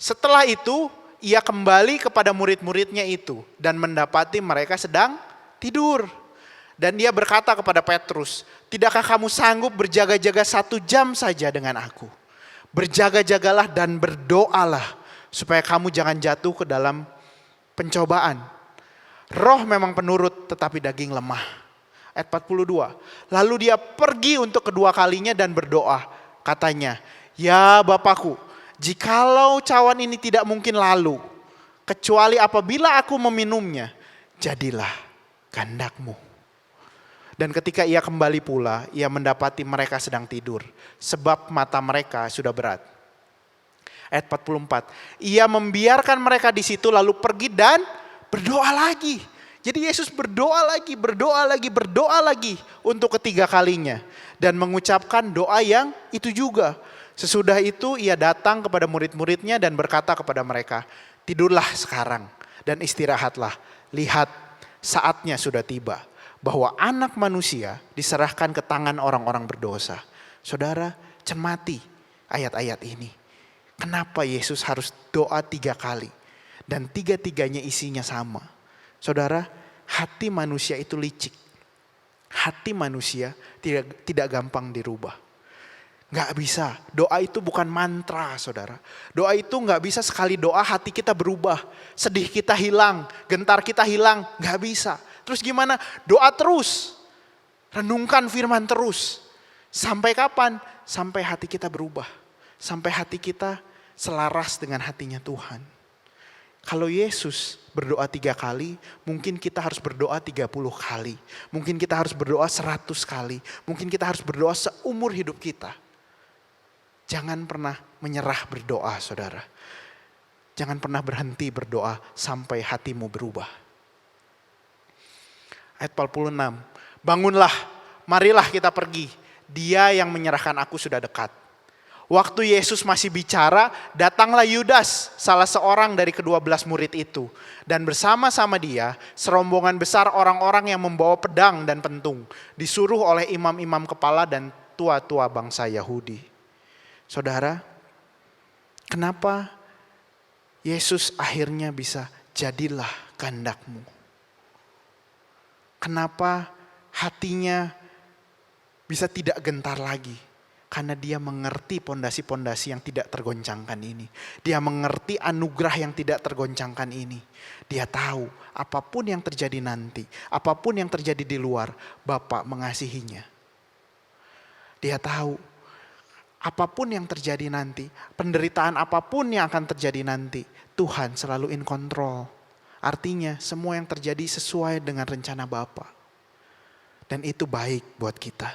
Setelah itu, ia kembali kepada murid-muridnya itu dan mendapati mereka sedang tidur. Dan dia berkata kepada Petrus, tidakkah kamu sanggup berjaga-jaga 1 jam saja dengan aku? Berjaga-jagalah dan berdoalah supaya kamu jangan jatuh ke dalam pencobaan. Roh memang penurut tetapi daging lemah. Ayat 42. Lalu dia pergi untuk kedua kalinya dan berdoa. Katanya, ya Bapakku, jikalau cawan ini tidak mungkin lalu, kecuali apabila aku meminumnya, jadilah kehendak-Mu. Dan ketika ia kembali pula, ia mendapati mereka sedang tidur, sebab mata mereka sudah berat. Ayat 44, ia membiarkan mereka di situ lalu pergi dan berdoa lagi. Jadi Yesus berdoa lagi untuk ketiga kalinya. Dan mengucapkan doa yang itu juga. Sesudah itu ia datang kepada murid-muridnya dan berkata kepada mereka, tidurlah sekarang dan istirahatlah. Lihat, saatnya sudah tiba bahwa anak manusia diserahkan ke tangan orang-orang berdosa. Saudara, cermati ayat-ayat ini. Kenapa Yesus harus doa 3 kali? Dan 3-tiganya isinya sama. Saudara, hati manusia itu licik. Hati manusia tidak gampang dirubah. Gak bisa, doa itu bukan mantra saudara. Doa itu gak bisa sekali doa hati kita berubah. Sedih kita hilang, gentar kita hilang, gak bisa. Terus gimana? Doa terus, renungkan firman terus. Sampai kapan? Sampai hati kita berubah. Sampai hati kita selaras dengan hatinya Tuhan. Kalau Yesus berdoa 3 kali, mungkin kita harus berdoa 30 kali. Mungkin kita harus berdoa 100 kali. Mungkin kita harus berdoa seumur hidup kita. Jangan pernah menyerah berdoa, saudara. Jangan pernah berhenti berdoa sampai hatimu berubah. Ayat 46, bangunlah, marilah kita pergi. Dia yang menyerahkan aku sudah dekat. Waktu Yesus masih bicara, datanglah Yudas, salah seorang dari ke-12 murid itu. Dan bersama-sama dia, serombongan besar orang-orang yang membawa pedang dan pentung. Disuruh oleh imam-imam kepala dan tua-tua bangsa Yahudi. Saudara, kenapa Yesus akhirnya bisa jadilah kehendakmu? Kenapa hatinya bisa tidak gentar lagi? Karena dia mengerti pondasi-pondasi yang tidak tergoncangkan ini. Dia mengerti anugerah yang tidak tergoncangkan ini. Dia tahu apapun yang terjadi nanti, apapun yang terjadi di luar, Bapa mengasihinya. Dia tahu apapun yang terjadi nanti, penderitaan apapun yang akan terjadi nanti, Tuhan selalu in control. Artinya semua yang terjadi sesuai dengan rencana Bapa. Dan itu baik buat kita.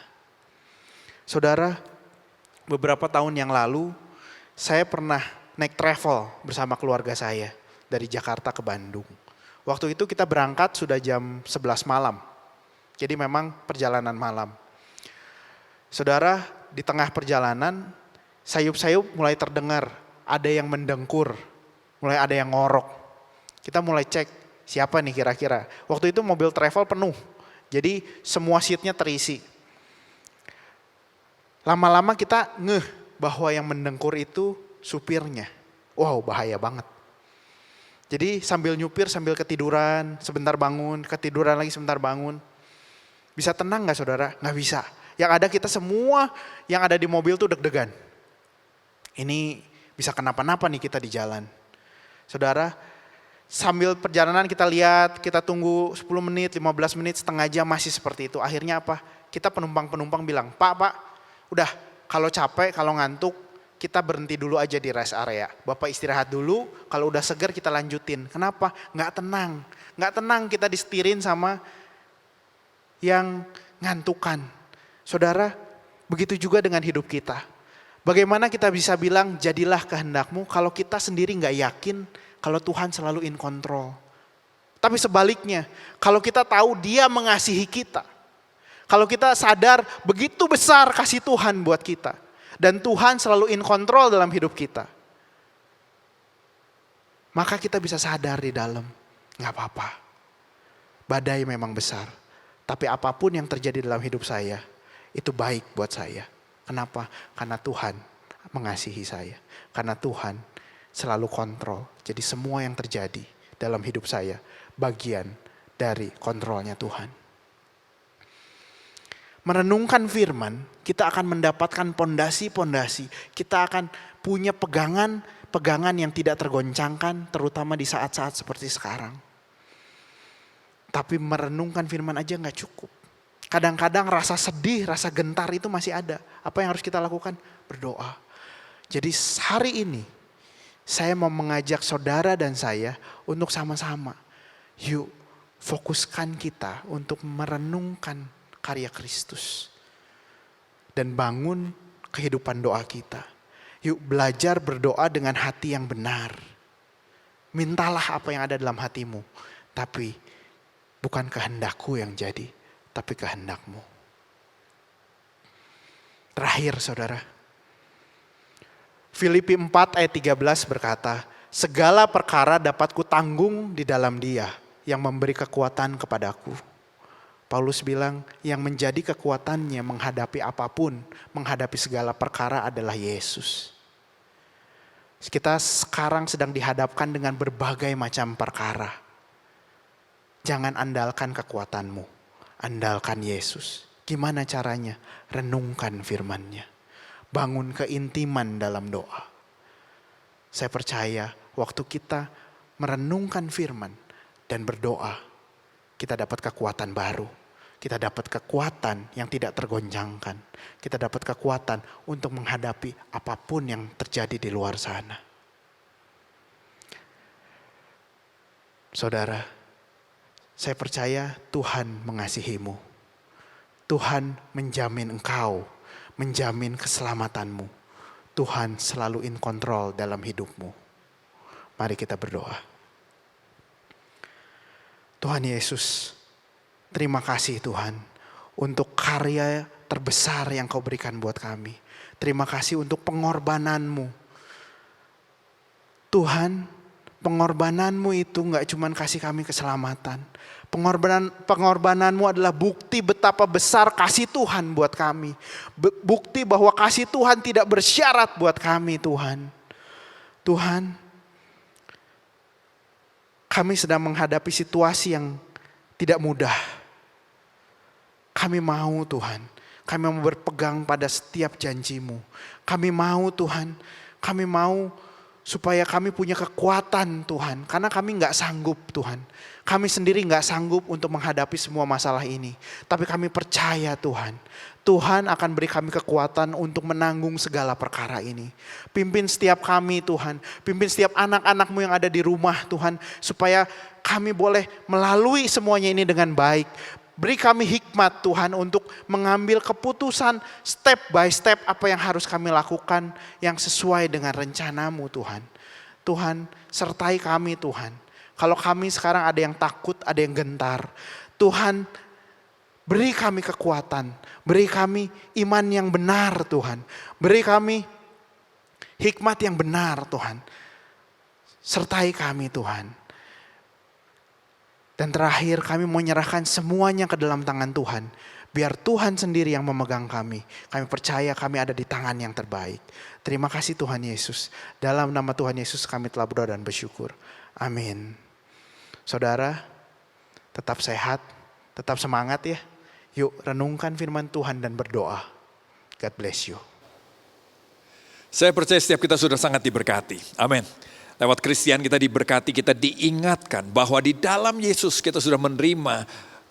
Saudara, beberapa tahun yang lalu, saya pernah naik travel bersama keluarga saya dari Jakarta ke Bandung. Waktu itu kita berangkat sudah jam 11 malam. Jadi memang perjalanan malam. Saudara, di tengah perjalanan, sayup-sayup mulai terdengar. Ada yang mendengkur, mulai ada yang ngorok. Kita mulai cek, siapa nih kira-kira. Waktu itu mobil travel penuh, jadi semua seatnya terisi. Lama-lama kita ngeh bahwa yang mendengkur itu supirnya. Wow, bahaya banget. Jadi sambil nyupir, sambil ketiduran, sebentar bangun, ketiduran lagi sebentar bangun. Bisa tenang gak saudara? Gak bisa. Yang ada kita semua yang ada di mobil tuh deg-degan. Ini bisa kenapa-napa nih kita di jalan. Saudara, sambil perjalanan kita lihat, kita tunggu 10 menit, 15 menit, setengah jam masih seperti itu. Akhirnya apa? Kita penumpang-penumpang bilang, Pak, udah, kalau capek, kalau ngantuk, kita berhenti dulu aja di rest area. Bapak istirahat dulu, kalau udah segar kita lanjutin. Kenapa? Nggak tenang. Nggak tenang kita disetirin sama yang ngantukan. Saudara, begitu juga dengan hidup kita. Bagaimana kita bisa bilang jadilah kehendakmu kalau kita sendiri nggak yakin kalau Tuhan selalu in control. Tapi sebaliknya, kalau kita tahu Dia mengasihi kita, kalau kita sadar begitu besar kasih Tuhan buat kita. Dan Tuhan selalu in control dalam hidup kita. Maka kita bisa sadar di dalam, gak apa-apa. Badai memang besar. Tapi apapun yang terjadi dalam hidup saya, itu baik buat saya. Kenapa? Karena Tuhan mengasihi saya. Karena Tuhan selalu kontrol. Jadi semua yang terjadi dalam hidup saya, bagian dari kontrolnya Tuhan. Merenungkan firman, kita akan mendapatkan pondasi-pondasi. Kita akan punya pegangan yang tidak tergoncangkan, terutama di saat-saat seperti sekarang. Tapi merenungkan firman aja gak cukup. Kadang-kadang rasa sedih, rasa gentar itu masih ada. Apa yang harus kita lakukan? Berdoa. Jadi hari ini, saya mau mengajak saudara dan saya untuk sama-sama. Yuk, fokuskan kita untuk merenungkan karya Kristus. Dan bangun kehidupan doa kita. Yuk belajar berdoa dengan hati yang benar. Mintalah apa yang ada dalam hatimu. Tapi bukan kehendakku yang jadi, tapi kehendakmu. Terakhir saudara. Filipi 4 ayat 13 berkata, segala perkara dapat kutanggung di dalam Dia yang memberi kekuatan kepadaku. Paulus bilang yang menjadi kekuatannya menghadapi apapun, menghadapi segala perkara adalah Yesus. Kita sekarang sedang dihadapkan dengan berbagai macam perkara. Jangan andalkan kekuatanmu, andalkan Yesus. Gimana caranya? Renungkan firman-Nya. Bangun keintiman dalam doa. Saya percaya waktu kita merenungkan firman dan berdoa, kita dapat kekuatan baru. Kita dapat kekuatan yang tidak tergoncangkan. Kita dapat kekuatan untuk menghadapi apapun yang terjadi di luar sana. Saudara, saya percaya Tuhan mengasihimu. Tuhan menjamin engkau, menjamin keselamatanmu. Tuhan selalu in control dalam hidupmu. Mari kita berdoa. Tuhan Yesus, terima kasih Tuhan untuk karya terbesar yang kau berikan buat kami. Terima kasih untuk pengorbananmu. Tuhan, pengorbananmu itu gak cuma kasih kami keselamatan. Pengorbananmu adalah bukti betapa besar kasih Tuhan buat kami. Bukti bahwa kasih Tuhan tidak bersyarat buat kami Tuhan. Tuhan, kami sedang menghadapi situasi yang tidak mudah. Kami mau Tuhan, kami mau berpegang pada setiap janjimu. Kami mau Tuhan, kami mau supaya kami punya kekuatan Tuhan. Karena kami gak sanggup Tuhan. Kami sendiri gak sanggup untuk menghadapi semua masalah ini. Tapi kami percaya Tuhan. Tuhan akan beri kami kekuatan untuk menanggung segala perkara ini. Pimpin setiap kami Tuhan. Pimpin setiap anak-anakmu yang ada di rumah Tuhan. Supaya kami boleh melalui semuanya ini dengan baik. Beri kami hikmat Tuhan untuk mengambil keputusan step by step apa yang harus kami lakukan yang sesuai dengan rencanamu Tuhan. Tuhan sertai kami Tuhan. Kalau kami sekarang ada yang takut, ada yang gentar. Tuhan beri kami kekuatan, beri kami iman yang benar Tuhan. Beri kami hikmat yang benar Tuhan. Sertai kami Tuhan. Dan terakhir kami mau menyerahkan semuanya ke dalam tangan Tuhan. Biar Tuhan sendiri yang memegang kami. Kami percaya kami ada di tangan yang terbaik. Terima kasih Tuhan Yesus. Dalam nama Tuhan Yesus kami telah berdoa dan bersyukur. Amin. Saudara, tetap sehat, tetap semangat ya. Yuk renungkan firman Tuhan dan berdoa. God bless you. Saya percaya setiap kita sudah sangat diberkati. Amin. Lewat Kristian kita diberkati, kita diingatkan bahwa di dalam Yesus kita sudah menerima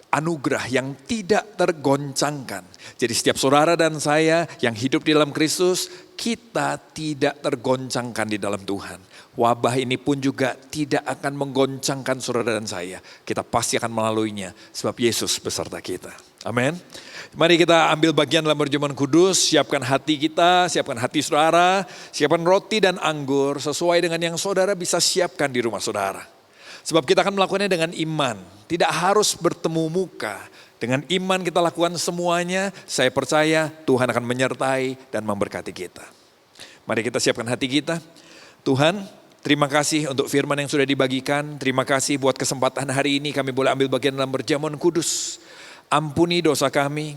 anugerah yang tidak tergoncangkan. Jadi setiap saudara dan saya yang hidup di dalam Kristus, kita tidak tergoncangkan di dalam Tuhan. Wabah ini pun juga tidak akan menggoncangkan saudara dan saya. Kita pasti akan melaluinya sebab Yesus beserta kita. Amin. Mari kita ambil bagian dalam perjamuan kudus, siapkan hati kita, siapkan hati saudara, siapkan roti dan anggur sesuai dengan yang saudara bisa siapkan di rumah saudara. Sebab kita akan melakukannya dengan iman, tidak harus bertemu muka. Dengan iman kita lakukan semuanya, saya percaya Tuhan akan menyertai dan memberkati kita. Mari kita siapkan hati kita. Tuhan, terima kasih untuk firman yang sudah dibagikan. Terima kasih buat kesempatan hari ini kami boleh ambil bagian dalam perjamuan kudus. Ampuni dosa kami,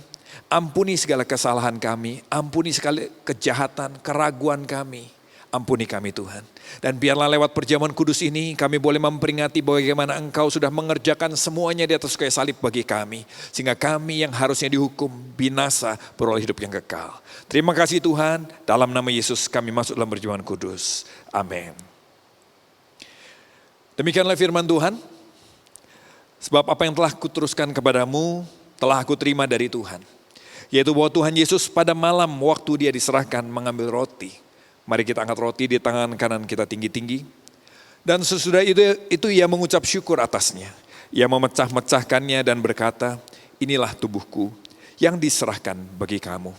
ampuni segala kesalahan kami, ampuni segala kejahatan, keraguan kami. Ampuni kami Tuhan. Dan biarlah lewat perjamuan kudus ini kami boleh memperingati bagaimana Engkau sudah mengerjakan semuanya di atas kayu salib bagi kami. Sehingga kami yang harusnya dihukum binasa beroleh hidup yang kekal. Terima kasih Tuhan, dalam nama Yesus kami masuk dalam perjamuan kudus. Amin. Demikianlah firman Tuhan. Sebab apa yang telah kuteruskan kepadamu telah aku terima dari Tuhan. Yaitu bahwa Tuhan Yesus pada malam waktu dia diserahkan mengambil roti. Mari kita angkat roti di tangan kanan kita tinggi-tinggi. Dan sesudah itu ia mengucap syukur atasnya. Ia memecah-mecahkannya dan berkata, inilah tubuhku yang diserahkan bagi kamu.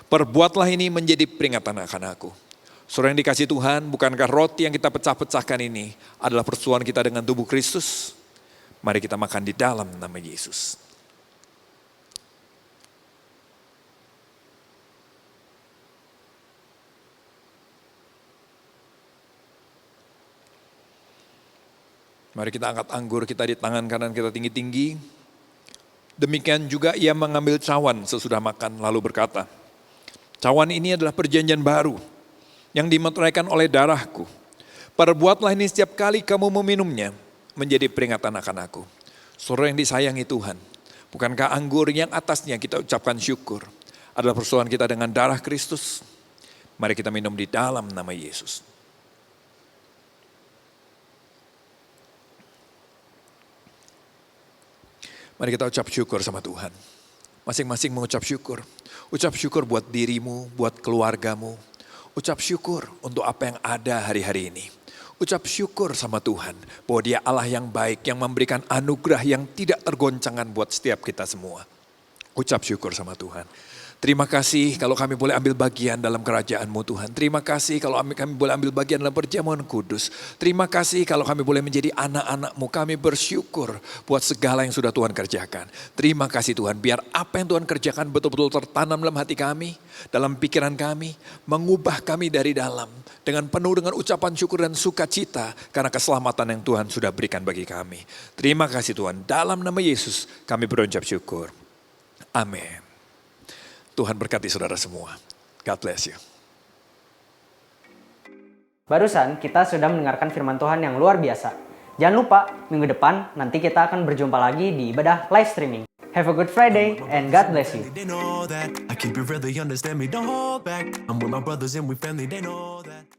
Perbuatlah ini menjadi peringatan akan aku. Saudara yang dikasih Tuhan, bukankah roti yang kita pecah-pecahkan ini adalah persoalan kita dengan tubuh Kristus? Mari kita makan di dalam nama Yesus. Mari kita angkat anggur kita di tangan kanan kita tinggi-tinggi. Demikian juga ia mengambil cawan sesudah makan lalu berkata, cawan ini adalah perjanjian baru yang dimeteraikan oleh darahku. Perbuatlah ini setiap kali kamu meminumnya menjadi peringatan akan aku. Saudara yang disayangi Tuhan, bukankah anggur yang atasnya kita ucapkan syukur adalah persoalan kita dengan darah Kristus? Mari kita minum di dalam nama Yesus. Mari kita ucap syukur sama Tuhan. Masing-masing mengucap syukur. Ucap syukur buat dirimu, buat keluargamu. Ucap syukur untuk apa yang ada hari-hari ini. Ucap syukur sama Tuhan bahwa Dia Allah yang baik, yang memberikan anugerah yang tidak tergoncangkan buat setiap kita semua. Ucap syukur sama Tuhan. Terima kasih kalau kami boleh ambil bagian dalam kerajaan-Mu Tuhan. Terima kasih kalau kami boleh ambil bagian dalam perjamuan kudus. Terima kasih kalau kami boleh menjadi anak-anak-Mu. Kami bersyukur buat segala yang sudah Tuhan kerjakan. Terima kasih Tuhan, biar apa yang Tuhan kerjakan betul-betul tertanam dalam hati kami, dalam pikiran kami, mengubah kami dari dalam. Dengan penuh dengan ucapan syukur dan sukacita karena keselamatan yang Tuhan sudah berikan bagi kami. Terima kasih Tuhan, dalam nama Yesus kami berucap syukur. Amin. Tuhan berkati saudara semua. God bless you. Barusan kita sudah mendengarkan firman Tuhan yang luar biasa. Jangan lupa, minggu depan nanti kita akan berjumpa lagi di ibadah live streaming. Have a good Friday and God bless you. They know that I keep it real, they understand me, don't hold back. I'm with my brothers and we family, they know that.